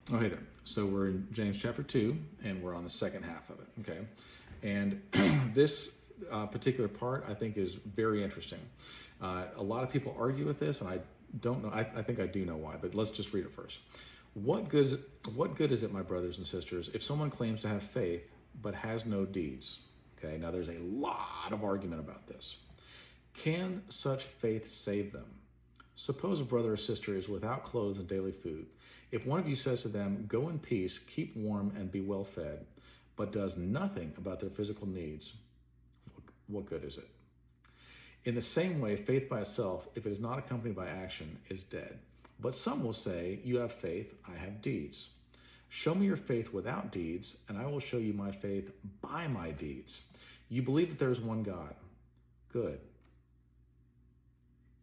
Oh, hey there. So we're in James chapter 2, and we're on the second half of it, okay? And this particular part, I think, is very interesting. A lot of people argue with this, and I don't know. I think I do know why, but let's just read it first. What good is it, my brothers and sisters, if someone claims to have faith but has no deeds? Okay, now there's a lot of argument about this. Can such faith save them? Suppose a brother or sister is without clothes and daily food. If one of you says to them, "Go in peace, keep warm, and be well fed," but does nothing about their physical needs, what good is it? In the same way, faith by itself, if it is not accompanied by action, is dead. But some will say, "You have faith, I have deeds." Show me your faith without deeds, and I will show you my faith by my deeds. You believe that there is one God. Good.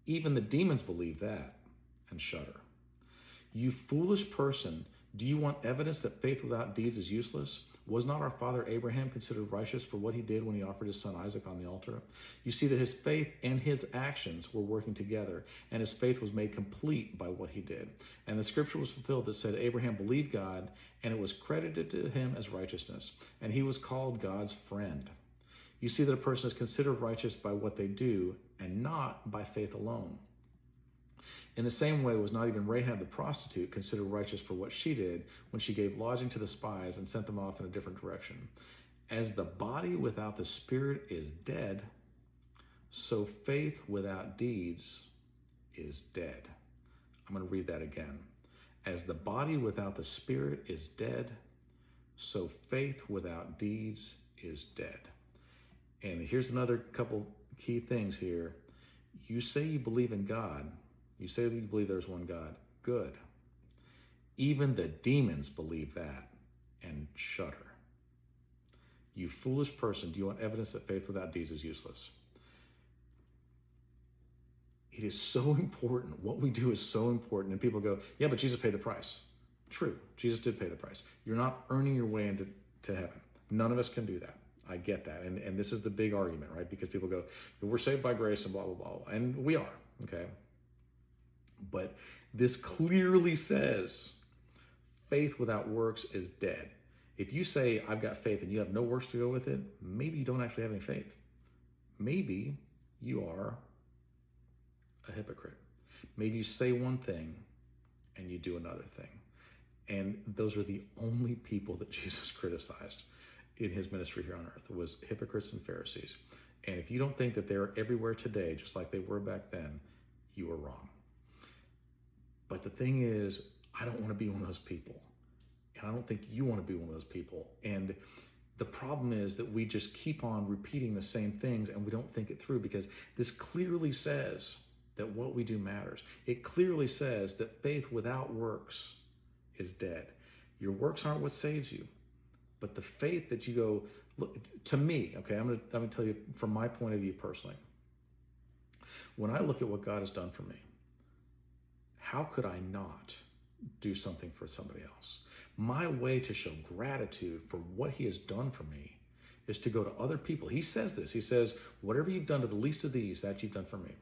Even the demons believe that and shudder. You foolish person, do you want evidence that faith without deeds is useless? Was not our father Abraham considered righteous for what he did when he offered his son Isaac on the altar? You see that his faith and his actions were working together, and his faith was made complete by what he did. And the scripture was fulfilled that said, Abraham believed God, and it was credited to him as righteousness, and he was called God's friend. You see that a person is considered righteous by what they do, and not by faith alone. In the same way, was not even Rahab the prostitute considered righteous for what she did when she gave lodging to the spies and sent them off in a different direction. As the body without the spirit is dead, so faith without deeds is dead. I'm going to read that again. As the body without the spirit is dead, so faith without deeds is dead. And here's another couple key things here. You say you believe in God. You say that you believe there's one God. Good. Even the demons believe that and shudder. You foolish person, do you want evidence that faith without deeds is useless? It is so important. What we do is so important. And people go, yeah, but Jesus paid the price. True. Jesus did pay the price. You're not earning your way into heaven. None of us can do that. I get that. And this is the big argument, right? Because people go, we're saved by grace and blah, blah, blah. And we are, okay? But this clearly says faith without works is dead. If you say, I've got faith and you have no works to go with it, maybe you don't actually have any faith. Maybe you are a hypocrite. Maybe you say one thing and you do another thing. And those are the only people that Jesus criticized in his ministry here on earth, was hypocrites and Pharisees. And if you don't think that they're everywhere today, just like they were back then, you are wrong. But the thing is, I don't want to be one of those people. And I don't think you want to be one of those people. And the problem is that we just keep on repeating the same things and we don't think it through, because this clearly says that what we do matters. It clearly says that faith without works is dead. Your works aren't what saves you. But the faith that you go, look, to me, okay, I'm going to tell you from my point of view personally. When I look at what God has done for me, how could I not do something for somebody else? My way to show gratitude for what he has done for me is to go to other people. He says this. He says, whatever you've done to the least of these, that you've done for me.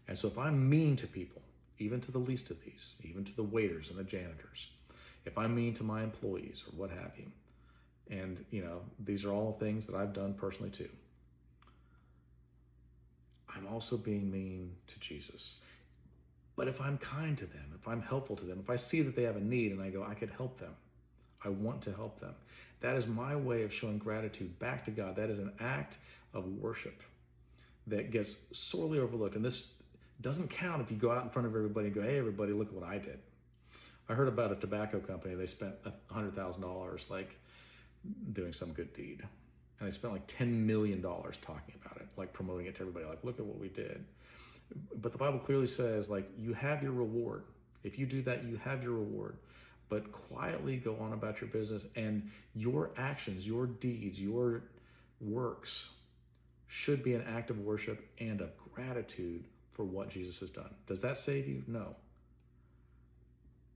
And so if I'm mean to people, even to the least of these, even to the waiters and the janitors, if I'm mean to my employees or what have you, and, these are all things that I've done personally too, I'm also being mean to Jesus. But if I'm kind to them, if I'm helpful to them, if I see that they have a need and I go, I could help them, I want to help them, that is my way of showing gratitude back to God. That is an act of worship that gets sorely overlooked. And this doesn't count if you go out in front of everybody and go, hey, everybody, look at what I did. I heard about a tobacco company. They spent $100,000 doing some good deed. And they spent $10 million talking about it, promoting it to everybody, look at what we did. But the Bible clearly says, you have your reward. If you do that, you have your reward. But quietly go on about your business, and your actions, your deeds, your works should be an act of worship and of gratitude for what Jesus has done. Does that save you? No.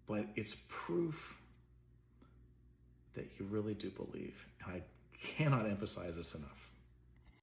But it's proof that you really do believe. And I cannot emphasize this enough.